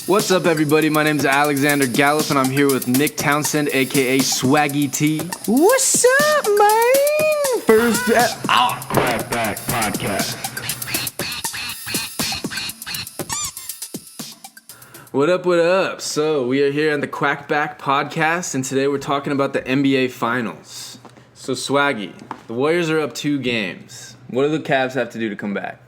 What's up, everybody? My name's Alexander Gallup, and I'm here with Nick Townsend, a.k.a. Swaggy T. What's up, man? First Quackback podcast. What up, what up? So, we are here on the Quackback podcast, and today we're talking about the NBA Finals. So, Swaggy, the Warriors are up 2 games. What do the Cavs have to do to come back?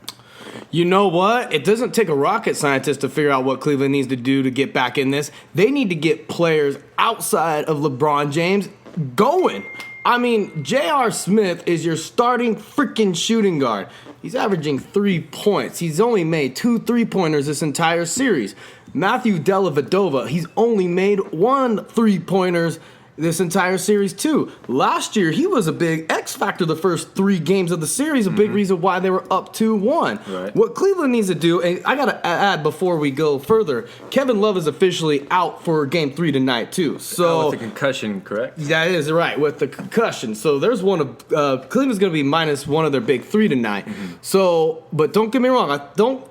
You know what? It doesn't take a rocket scientist to figure out what Cleveland needs to do to get back in this. They need to get players outside of LeBron James going. I mean, J.R. Smith is your starting freaking shooting guard. He's averaging 3 points. He's only made 2 3-pointers this entire series. Matthew Dellavedova, he's only made 1 3-pointers this entire series too. Last year, he was a big X factor the first 3 games of the series, a big reason why they were up 2-1. Right. What Cleveland needs to do, and I got to add before we go further, Kevin Love is officially out for Game 3 tonight too. So with the concussion, correct? that is right, with the concussion. So there's one of Cleveland's going to be minus one of their big 3 tonight. So, but don't get me wrong,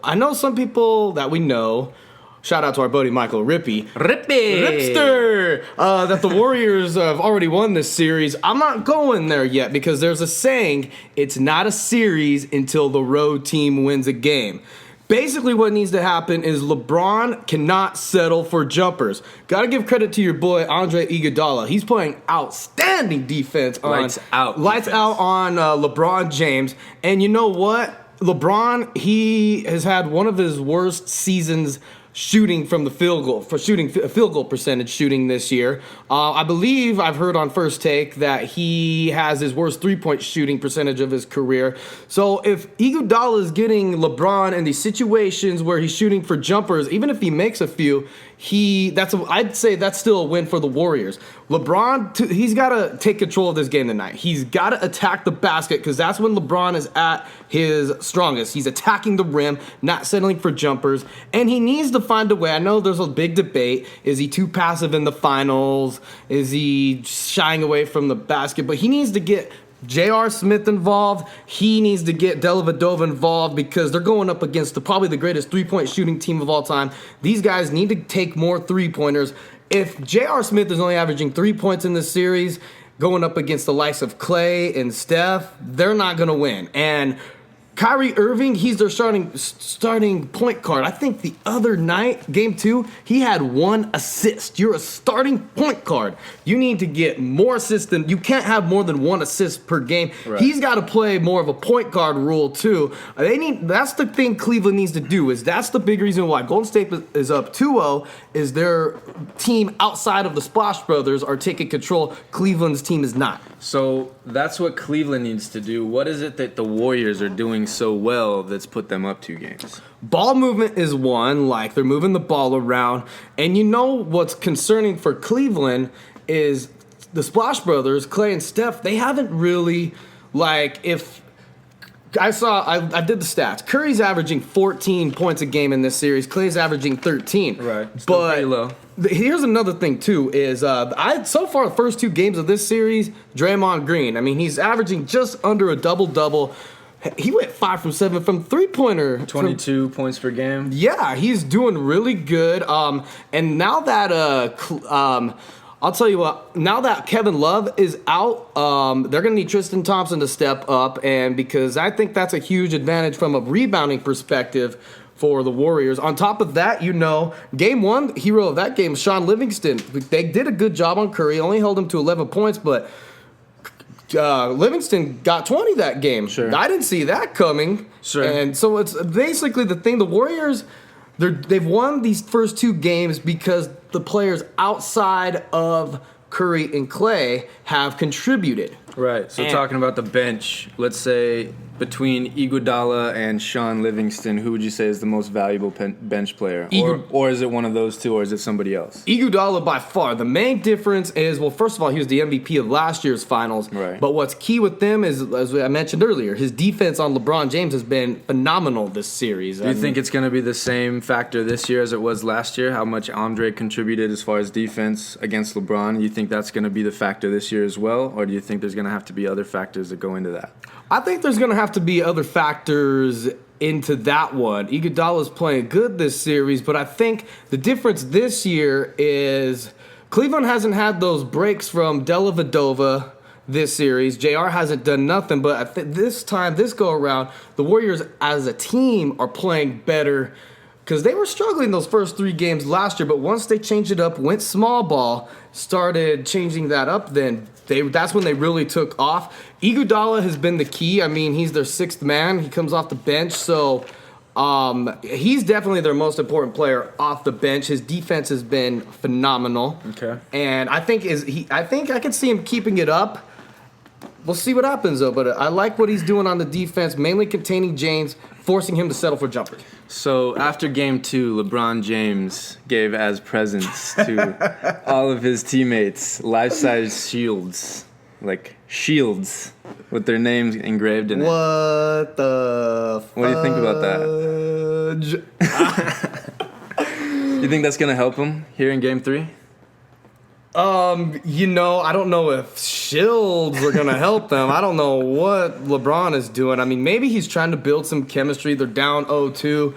I know some people that we know. Shout out to our buddy Michael Ripster, that the Warriors have already won this series. I'm not going there yet because there's a saying, it's not a series until the road team wins a game. Basically what needs to happen is LeBron cannot settle for jumpers. Got to give credit to your boy Andre Iguodala. He's playing outstanding defense. Lights out on LeBron James. And you know what? LeBron, he has had one of his worst seasons shooting from the field goal percentage shooting this year. I believe I've heard on First Take that he has his worst 3-point shooting percentage of his career. So if Iguodala is getting LeBron in these situations where he's shooting for jumpers, even if he makes a few, I'd say that's still a win for the Warriors. LeBron, he's got to take control of this game tonight. He's got to attack the basket because that's when LeBron is at his strongest. He's attacking the rim, not settling for jumpers, and he needs to find a way. I know there's a big debate. Is he too passive in the finals? Is he shying away from the basket? But he needs to get J.R. Smith involved. He needs to get Dellavedova involved because they're going up against probably the greatest 3-point shooting team of all time. These guys need to take more 3-pointers. If J.R. Smith is only averaging 3 points in this series, going up against the likes of Clay and Steph, they're not going to win. And Kyrie Irving, he's their starting point guard. I think the other night, Game 2, he had 1 assist. You're a starting point guard. You need to get more assists you can't have more than 1 assist per game. Right. He's got to play more of a point guard role too. That's the thing Cleveland needs to do. That's the big reason why Golden State is up 2-0. Is their team outside of the Splash Brothers are taking control. Cleveland's team is not. So that's what Cleveland needs to do. What is it that the Warriors are doing so well that's put them up 2 games? Ball movement is one, like they're moving the ball around. And you know what's concerning for Cleveland is the Splash Brothers, Clay and Steph, they haven't really, I did the stats. Curry's averaging 14 points a game in this series. Clay's averaging 13. Right. Still pretty low. Here's another thing, too, is so far the first 2 games of this series, Draymond Green, I mean, he's averaging just under a double-double. He went 5 from 7 from 3-pointer. 22 points per game. Yeah, he's doing really good. And now that I'll tell you what, now that Kevin Love is out, they're going to need Tristan Thompson to step up, and because I think that's a huge advantage from a rebounding perspective for the Warriors. On top of that, Game 1, hero of that game, Sean Livingston. They did a good job on Curry, only held him to 11 points, but Livingston got 20 that game. Sure. I didn't see that coming. Sure. And so it's basically the thing, the Warriors, they've won these first 2 games because the players outside of Curry and Clay have contributed. Right. So talking about the bench, let's say between Iguodala and Sean Livingston, who would you say is the most valuable bench player? Or is it one of those 2, or is it somebody else? Iguodala by far. The main difference is, well, first of all, he was the MVP of last year's finals. Right. But what's key with them is, as I mentioned earlier, his defense on LeBron James has been phenomenal this series. Do you think it's going to be the same factor this year as it was last year? How much Andre contributed as far as defense against LeBron? You think that's going to be the factor this year as well? Or do you think there's going to have to be other factors that go into that? I think there's going to have to be other factors into that one. Iguodala's playing good this series, but I think the difference this year is Cleveland hasn't had those breaks from Dellavedova this series. JR hasn't done nothing, but this go around, the Warriors as a team are playing better because they were struggling those first 3 games last year, but once they changed it up, went small ball, started changing that up, then that's when they really took off. Iguodala has been the key. I mean, he's their 6th man. He comes off the bench, so he's definitely their most important player off the bench. His defense has been phenomenal. Okay. And I think I could see him keeping it up. We'll see what happens, though. But I like what he's doing on the defense, mainly containing James, forcing him to settle for jumpers. So after Game 2, LeBron James gave as presents to all of his teammates life-size shields, like shields with their names engraved in it. What the What do you think about that? You think that's going to help him here in Game 3? I don't know if shields are going to help them. I don't know what LeBron is doing. I mean, maybe he's trying to build some chemistry. They're down 0-2.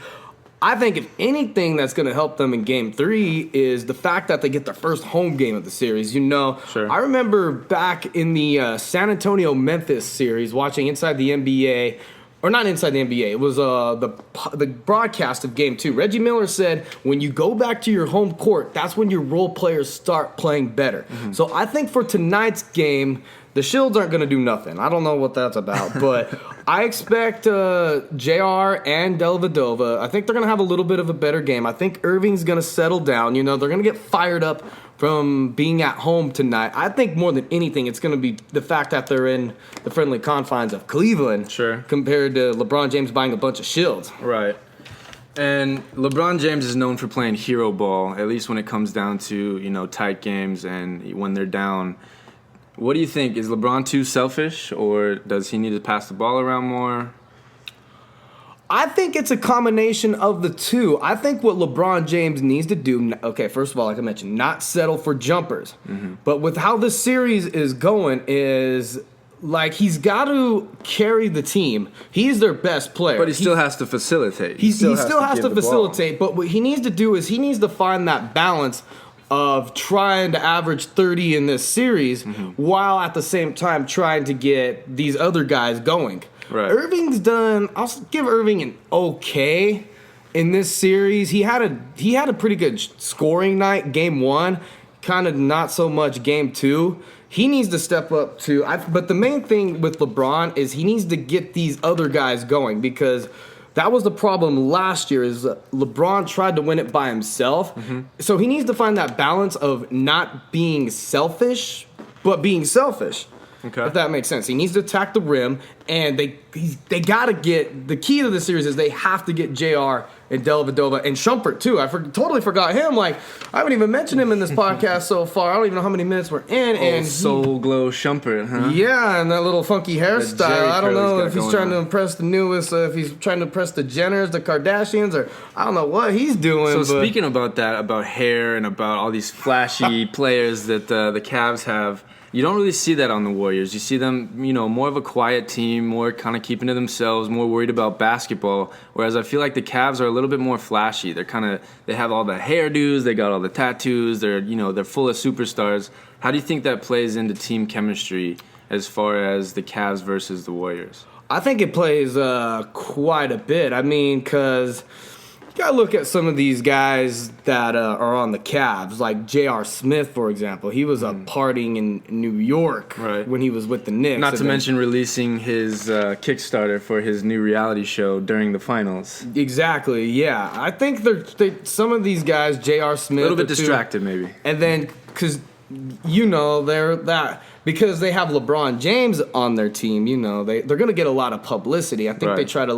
I think if anything that's going to help them in Game 3 is the fact that they get their first home game of the series. Sure. I remember back in the San Antonio-Memphis series watching Inside the NBA, or not Inside the NBA, it was the broadcast of Game 2. Reggie Miller said, when you go back to your home court, that's when your role players start playing better. Mm-hmm. So I think for tonight's game, the Shields aren't going to do nothing. I don't know what that's about, but I expect JR and Dellavedova, I think they're going to have a little bit of a better game. I think Irving's going to settle down. They're going to get fired up from being at home tonight. I think more than anything, it's going to be the fact that they're in the friendly confines of Cleveland, sure, compared to LeBron James buying a bunch of shields. Right. And LeBron James is known for playing hero ball, at least when it comes down to, tight games and when they're down. What do you think? Is LeBron too selfish, or does he need to pass the ball around more? I think it's a combination of the two. I think what LeBron James needs to do, okay, first of all, like I mentioned, not settle for jumpers. Mm-hmm. But with how this series is going is, like, he's got to carry the team. He's their best player. But he still has to facilitate. He still has to facilitate. But what he needs to do is he needs to find that balance of trying to average 30 in this series, mm-hmm, while at the same time trying to get these other guys going. Right. I'll give Irving an okay in this series. He had a pretty good scoring night, Game 1, kind of not so much Game 2. He needs to step up too. But the main thing with LeBron is he needs to get these other guys going, because that was the problem last year, is LeBron tried to win it by himself. Mm-hmm. So he needs to find that balance of not being selfish, but being selfish. Okay. If that makes sense. He needs to attack the rim, and they got to get – the key to the series is they have to get JR and Dellavedova and Shumpert, too. I totally forgot him. Like, I haven't even mentioned him in this podcast so far. I don't even know how many minutes we're in. And Soul Glow Shumpert, huh? Yeah, and that little funky hairstyle. I don't know if he's trying to impress the newest, if he's trying to impress the Jenners, the Kardashians, or I don't know what he's doing. So speaking about that, about hair and about all these flashy players that the Cavs have, you don't really see that on the Warriors. You see them, more of a quiet team, more kind of keeping to themselves, more worried about basketball. Whereas I feel like the Cavs are a little bit more flashy. They have all the hairdos, they got all the tattoos. They're full of superstars. How do you think that plays into team chemistry as far as the Cavs versus the Warriors? I think it plays quite a bit. I mean, because you got to look at some of these guys that are on the Cavs, like J.R. Smith, for example. He was partying in New York, right, when he was with the Knicks. Not to mention releasing his Kickstarter for his new reality show during the finals. Exactly, yeah. I think some of these guys, J.R. Smith, a little bit distracted maybe. And then, because, they're that... Because they have LeBron James on their team, they're going to get a lot of publicity. I think they try to,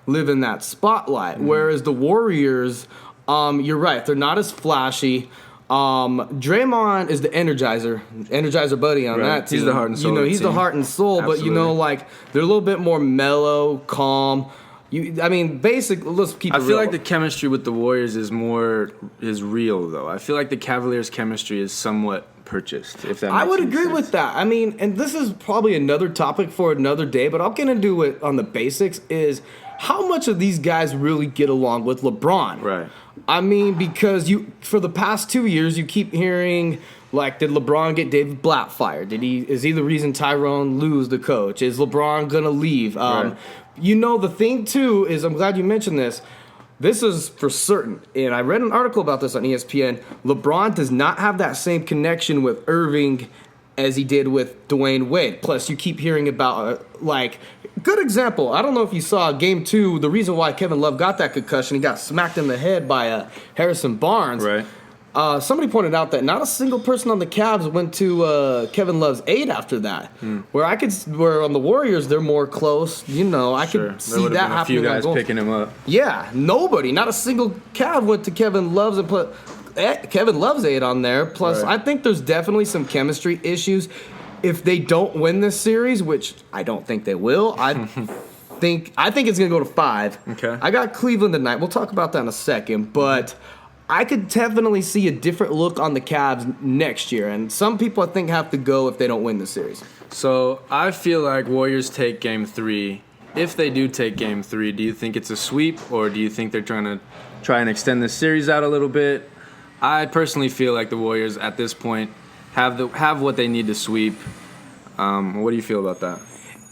live in that spotlight. Mm-hmm. Whereas the Warriors, you're right, they're not as flashy. Draymond is the energizer buddy on that team. He's the heart and soul. He's the heart and soul. Absolutely. But, they're a little bit more mellow, calm. Basically, let's keep it real. I feel like the chemistry with the Warriors is real, though. I feel like the Cavaliers' chemistry is somewhat purchased, if that makes sense. I would agree with that. And this is probably another topic for another day, but I'll get into it on the basics, is how much of these guys really get along with LeBron? Right. I mean, because for the past 2 years, you keep hearing, like, did LeBron get David Blatt fired? Is he the reason Tyrone Lue's the coach? Is LeBron gonna leave? Right. You know, the thing too is, I'm glad you mentioned this. This is for certain, and I read an article about this on ESPN. LeBron does not have that same connection with Irving as he did with Dwayne Wade. Plus, you keep hearing about, good example. I don't know if you saw Game 2, the reason why Kevin Love got that concussion, he got smacked in the head by Harrison Barnes. Right. Somebody pointed out that not a single person on the Cavs went to Kevin Love's aid after that. Where on the Warriors, they're more close. You know, I could see that happening. A few guys picking him up. Yeah, nobody, not a single Cav went to Kevin Love's and put Kevin Love's aid on there. Plus, Right. I think there's definitely some chemistry issues. If they don't win this series, which I don't think they will, I think it's going to go to 5. Okay. I got Cleveland tonight. We'll talk about that in a second, but I could definitely see a different look on the Cavs next year, and some people I think have to go if they don't win the series. So I feel like Warriors take Game 3. If they do take Game 3, do you think it's a sweep, or do you think they're trying to extend this series out a little bit? I personally feel like the Warriors at this point have what they need to sweep. What do you feel about that?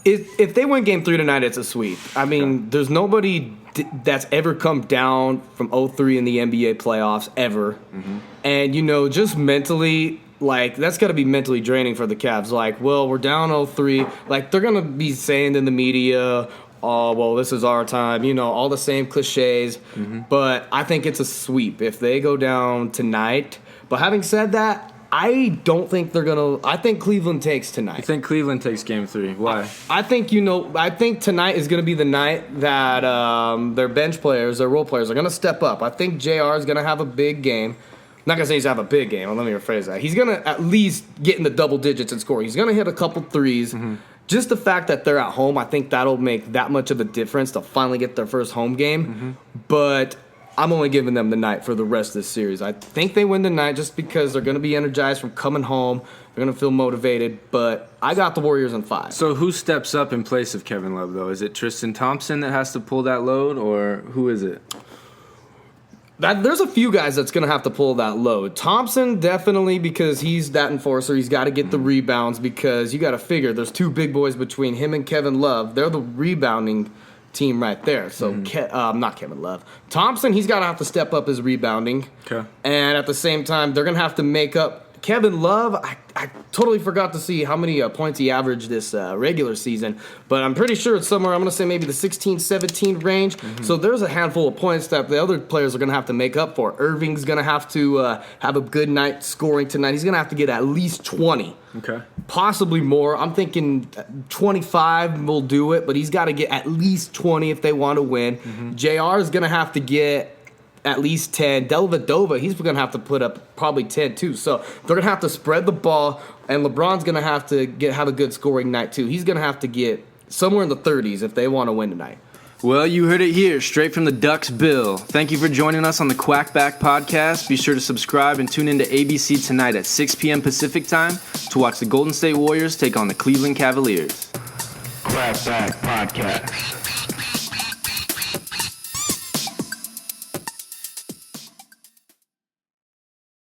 If they win Game 3 tonight, it's a sweep. I mean, there's nobody that's ever come down from 0-3 in the NBA playoffs ever. Mm-hmm. And, you know, just mentally, like, that's got to be mentally draining for the Cavs. Like, well, we're down 0-3. Like, they're going to be saying in the media, oh, well, this is our time. You know, all the same cliches. Mm-hmm. But I think it's a sweep if they go down tonight. But having said that, I don't think they're going to – I think Cleveland takes tonight. You think Cleveland takes Game 3? Why? I think tonight is going to be the night that their bench players, their role players are going to step up. I think JR is going to have a big game. I'm not going to say he's going to have a big game. Let me rephrase that. He's going to at least get in the double digits and score. He's going to hit a couple threes. Mm-hmm. Just the fact that they're at home, I think that'll make that much of a difference to finally get their first home game. Mm-hmm. But I'm only giving them the night for the rest of this series. I think they win the night just because they're going to be energized from coming home. They're going to feel motivated. But I got the Warriors in 5. So who steps up in place of Kevin Love, though? Is it Tristan Thompson that has to pull that load, or who is it? There's a few guys that's going to have to pull that load. Thompson, definitely, because he's that enforcer. He's got to get the rebounds because you got to figure there's 2 big boys between him and Kevin Love. They're the rebounding team right there. So, not Kevin Love. Thompson, he's got to have to step up his rebounding. Okay. And at the same time, they're going to have to make up. Kevin Love, I totally forgot to see how many points he averaged this regular season, but I'm pretty sure it's somewhere, I'm going to say maybe the 16, 17 range. Mm-hmm. So there's a handful of points that the other players are going to have to make up for. Irving's going to have to have a good night scoring tonight. He's going to have to get at least 20. Okay. Possibly more. I'm thinking 25 will do it, but he's got to get at least 20 if they want to win. Mm-hmm. JR is going to have to get at least 10. Dellavedova, he's going to have to put up probably 10 too. So they're going to have to spread the ball, and LeBron's going to have to have a good scoring night too. He's going to have to get somewhere in the 30s if they want to win tonight. Well, you heard it here, straight from the Ducks' Bill. Thank you for joining us on the Quackback podcast. Be sure to subscribe and tune into ABC tonight at 6 p.m. Pacific time to watch the Golden State Warriors take on the Cleveland Cavaliers. Quackback Podcast.